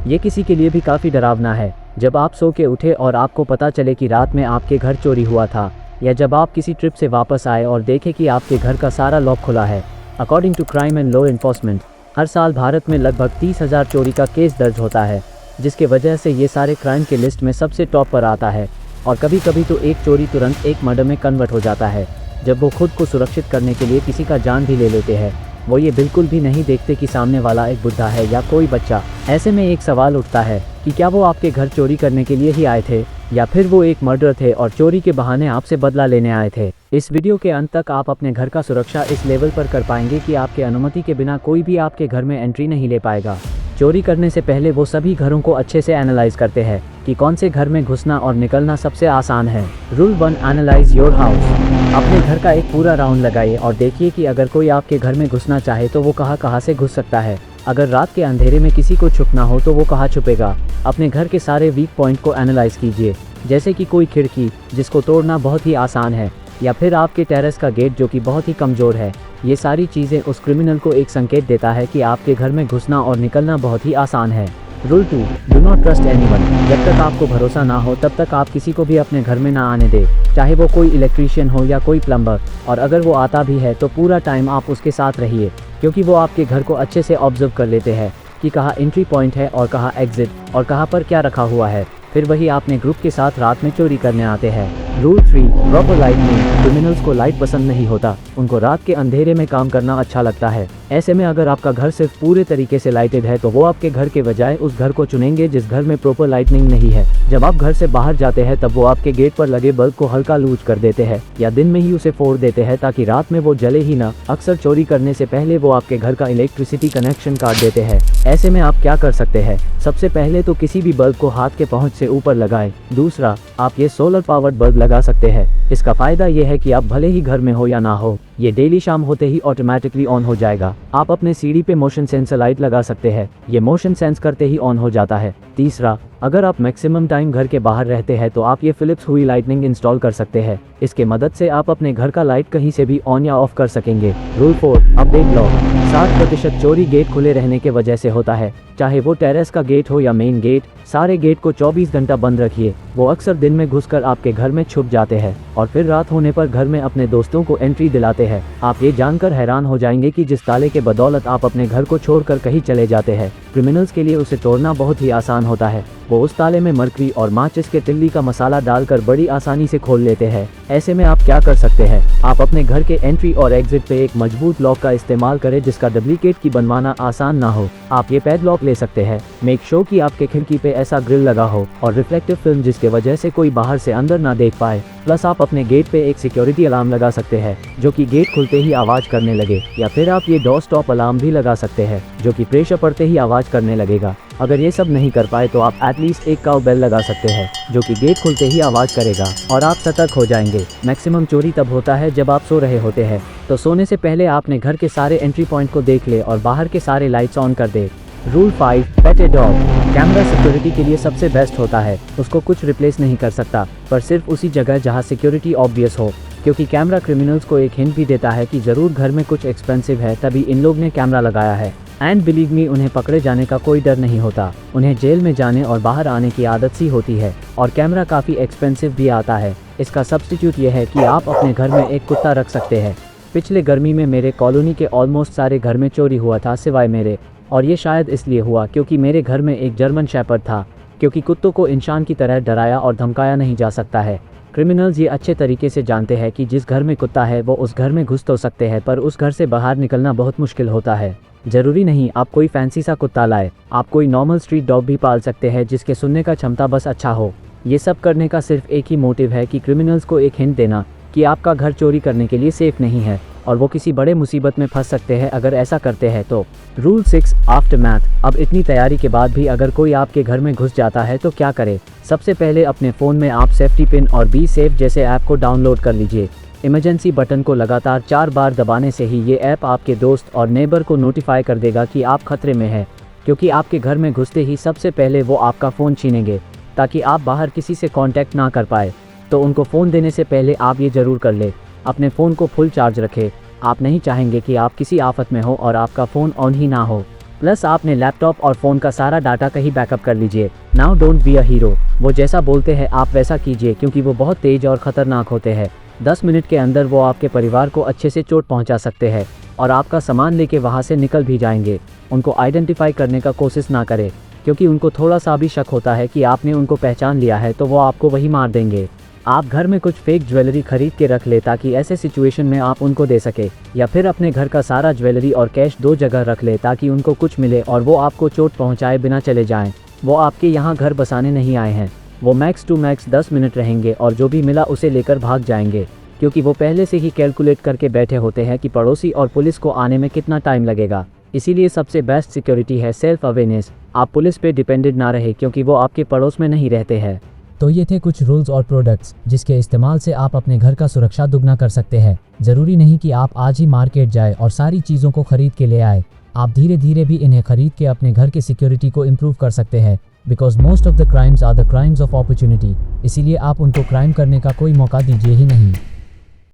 ये किसी के लिए भी काफ़ी डरावना है। जब आप सो के उठे और आपको पता चले कि रात में आपके घर चोरी हुआ था, या जब आप किसी ट्रिप से वापस आए और देखें कि आपके घर का सारा लॉक खुला है। According to crime and law enforcement, हर साल भारत में लगभग 30,000 चोरी का केस दर्ज होता है, जिसके वजह से ये सारे क्राइम के लिस्ट में सबसे टॉप पर आता है। और कभी कभी तो एक चोरी तुरंत एक मर्डर में कन्वर्ट हो जाता है, जब वो खुद को सुरक्षित करने के लिए किसी का जान भी ले लेते हैं। वो ये बिल्कुल भी नहीं देखते कि सामने वाला एक बुढ़ा है या कोई बच्चा। ऐसे में एक सवाल उठता है कि क्या वो आपके घर चोरी करने के लिए ही आए थे, या फिर वो एक मर्डर थे और चोरी के बहाने आपसे बदला लेने आए थे। इस वीडियो के अंत तक आप अपने घर का सुरक्षा इस लेवल पर कर पाएंगे कि आपके अनुमति के बिना कोई भी आपके घर में एंट्री नहीं ले पाएगा। चोरी करने से पहले वो सभी घरों को अच्छे से एनालाइज करते हैं कि कौन से घर में घुसना और निकलना सबसे आसान है। Rule 1, analyse your house. अपने घर का एक पूरा राउंड लगाइए और देखिए कि अगर कोई आपके घर में घुसना चाहे तो वो कहाँ से घुस सकता है। अगर रात के अंधेरे में किसी को छुपना हो तो वो कहाँ छुपेगा। अपने घर के सारे वीक पॉइंट को एनालाइज कीजिए, जैसे कि कोई खिड़की जिसको तोड़ना बहुत ही आसान है, या फिर आपके टेरेस का गेट जो कि बहुत ही कमज़ोर है। ये सारी चीज़ें उस क्रिमिनल को एक संकेत देता है कि आपके घर में घुसना और निकलना बहुत ही आसान है। Rule 2, do not trust anyone. जब तक आपको भरोसा ना हो तब तक आप किसी को भी अपने घर में ना आने दें, चाहे वो कोई इलेक्ट्रीशियन हो या कोई प्लम्बर। और अगर वो आता भी है तो पूरा टाइम आप उसके साथ रहिए, क्योंकि वो आपके घर को अच्छे से ऑब्जर्व कर लेते हैं कि कहाँ एंट्री पॉइंट है और कहाँ एग्जिट, और कहाँ पर क्या रखा हुआ है। फिर वही आपने ग्रुप के साथ रात में चोरी करने आते हैं। Rule 3, proper lightning. क्रिमिनल्स को लाइट पसंद नहीं होता, उनको रात के अंधेरे में काम करना अच्छा लगता है। ऐसे में अगर आपका घर सिर्फ पूरे तरीके से लाइटेड है तो वो आपके घर के बजाय उस घर को चुनेंगे जिस घर में प्रॉपर लाइटनिंग नहीं है। जब आप घर से बाहर जाते हैं तब वो आपके गेट पर लगे बल्ब को हल्का लूज कर देते हैं या दिन में ही उसे फोड़ देते हैं ताकि रात में वो जले ही ना। अक्सर चोरी करने से पहले वो आपके घर का इलेक्ट्रिसिटी कनेक्शन काट देते हैं। ऐसे में आप क्या कर सकते हैं? सबसे पहले तो किसी भी बल्ब को हाथ के पहुंच से ऊपर लगाएं। दूसरा, आप ये सोलर पावर्ड बल्ब लगा सकते हैं। इसका फायदा ये है कि आप भले ही घर में हो या ना हो, ये डेली शाम होते ही ऑटोमेटिकली ऑन हो जाएगा। आप अपने सीढ़ी पे मोशन सेंसर लाइट लगा सकते हैं, ये मोशन सेंस करते ही ऑन हो जाता है। तीसरा, अगर आप मैक्सिमम टाइम घर के बाहर रहते हैं तो आप ये फिलिप्स हुई लाइटनिंग इंस्टॉल कर सकते हैं। इसके मदद से आप अपने घर का लाइट कहीं से भी ऑन या ऑफ कर सकेंगे। Rule 4, update lock. 60% चोरी गेट खुले रहने के वजह से होता है, चाहे वो टेरेस का गेट हो या मेन गेट। सारे गेट को 24 घंटा बंद रखिए। वो अक्सर दिन में घुसकर आपके घर में छुप जाते हैं और फिर रात होने पर घर में अपने दोस्तों को एंट्री दिलाते हैं। आप ये जानकर हैरान हो जाएंगे कि जिस ताले के बदौलत आप अपने घर को छोड़कर कहीं चले जाते हैं, क्रिमिनल्स के लिए उसे तोड़ना बहुत ही आसान होता है। वो उस ताले में मरकरी और माचिस के तिल्ली का मसाला डालकर बड़ी आसानी से खोल लेते हैं। ऐसे में आप क्या कर सकते हैं? आप अपने घर के एंट्री और एग्जिट पे एक मजबूत लॉक का इस्तेमाल करें जिसका डुप्लीकेट की बनवाना आसान ना हो। आप ये पैड लॉक ले सकते हैं। मेक श्योर कि आपके खिड़की पे ऐसा ग्रिल लगा हो और रिफ्लेक्टिव फिल्म जिसके वजह से कोई बाहर से अंदर ना देख पाए। प्लस आप अपने गेट पे एक सिक्योरिटी अलार्म लगा सकते हैं जो कि गेट खुलते ही आवाज करने लगे, या फिर आप ये डोर स्टॉप अलार्म भी लगा सकते हैं जो कि प्रेशर पड़ते ही आवाज करने लगेगा। अगर ये सब नहीं कर पाए तो आप एटलीस्ट एक काऊ बेल लगा सकते हैं जो कि गेट खुलते ही आवाज करेगा और आप सतर्क हो जाएंगे। मैक्सिमम चोरी तब होता है जब आप सो रहे होते हैं, तो सोने से पहले आपने घर के सारे एंट्री पॉइंट को देख ले और बाहर के सारे लाइट्स ऑन कर दे। Rule 5, pet a dog. Camera security के लिए सबसे बेस्ट होता है, उसको कुछ रिप्लेस नहीं कर सकता, पर सिर्फ उसी जगह जहां सिक्योरिटी ऑब्वियस हो, क्योंकि कैमरा क्रिमिनल्स को एक हिंट भी देता है कि जरूर घर में कुछ एक्सपेंसिव है तभी इन लोग ने कैमरा लगाया है। एंड बिलीव मी, उन्हें पकड़े जाने का कोई डर नहीं होता। उन्हें जेल में जाने और बाहर आने की आदत सी होती है, और कैमरा काफ़ी एक्सपेंसिव भी आता है। इसका सब्स्टिट्यूट ये है कि आप अपने घर में एक कुत्ता रख सकते हैं। पिछले गर्मी में मेरे कॉलोनी के ऑलमोस्ट सारे घर में चोरी हुआ था सिवाय मेरे, और ये शायद इसलिए हुआ क्योंकि मेरे घर में एक जर्मन शेपर्ड था, क्योंकि कुत्तों को इंसान की तरह डराया और धमकाया नहीं जा सकता है। क्रिमिनल्स ये अच्छे तरीके से जानते हैं कि जिस घर में कुत्ता है वो उस घर में घुस तो सकते हैं, पर उस घर से बाहर निकलना बहुत मुश्किल होता है। जरूरी नहीं आप कोई फैंसी सा कुत्ता लाए, आप कोई नॉर्मल स्ट्रीट डॉग भी पाल सकते हैं जिसके सुनने का क्षमता बस अच्छा हो। ये सब करने का सिर्फ एक ही मोटिव है कि क्रिमिनल्स को एक हिंट देना कि आपका घर चोरी करने के लिए सेफ नहीं है और वो किसी बड़े मुसीबत में फंस सकते हैं अगर ऐसा करते हैं तो। Rule 6, aftermath. अब इतनी तैयारी के बाद भी अगर कोई आपके घर में घुस जाता है तो क्या करें? सबसे पहले अपने फ़ोन में आप सेफ्टी पिन और बी सेफ जैसे ऐप को डाउनलोड कर लीजिए। इमरजेंसी बटन को लगातार 4 बार दबाने से ही ये ऐप आपके दोस्त और नेबर को नोटिफाई कर देगा कि आप खतरे में हैं, क्योंकि आपके घर में घुसते ही सबसे पहले वो आपका फ़ोन छीनेंगे ताकि आप बाहर किसी से कांटेक्ट ना कर पाए। तो उनको फ़ोन देने से पहले आप ये ज़रूर कर ले, अपने फ़ोन को फुल चार्ज रखें। आप नहीं चाहेंगे कि आप किसी आफत में हो और आपका फ़ोन ऑन ही ना हो। प्लस आपने लैपटॉप और फ़ोन का सारा डाटा कहीं बैकअप कर लीजिए। Now don't be a hero. वो जैसा बोलते हैं आप वैसा कीजिए, क्योंकि वो बहुत तेज और ख़तरनाक होते हैं। 10 मिनट के अंदर वो आपके परिवार को अच्छे से चोट पहुंचा सकते हैं और आपका सामान लेके वहां से निकल भी जाएंगे। उनको आइडेंटिफाई करने का कोशिश ना करें, क्योंकि उनको थोड़ा सा भी शक होता है कि आपने उनको पहचान लिया है तो वो आपको वही मार देंगे। आप घर में कुछ फेक ज्वेलरी खरीद के रख ले ताकि ऐसे सिचुएशन में आप उनको दे सके, या फिर अपने घर का सारा ज्वेलरी और कैश 2 जगह रख ले ताकि उनको कुछ मिले और वो आपको चोट पहुंचाए बिना चले जाएं। वो आपके यहाँ घर बसाने नहीं आए हैं। वो मैक्स टू मैक्स 10 मिनट रहेंगे और जो भी मिला उसे लेकर भाग जाएंगे, क्योंकि वो पहले से ही कैलकुलेट करके बैठे होते हैं कि पड़ोसी और पुलिस को आने में कितना टाइम लगेगा। इसीलिए सबसे बेस्ट सिक्योरिटी है सेल्फ अवेयरनेस। आप पुलिस पे डिपेंडेंट ना रहे, क्योंकि वो आपके पड़ोस में नहीं रहते हैं। तो ये थे कुछ रूल्स और प्रोडक्ट्स जिसके इस्तेमाल से आप अपने घर का सुरक्षा दुगना कर सकते हैं। ज़रूरी नहीं कि आप आज ही मार्केट जाए और सारी चीज़ों को खरीद के ले आए। आप धीरे धीरे भी इन्हें खरीद के अपने घर की सिक्योरिटी को इम्प्रूव कर सकते हैं, because most of the crimes are the crimes of opportunity. इसीलिए आप उनको क्राइम करने का कोई मौका दीजिए ही नहीं।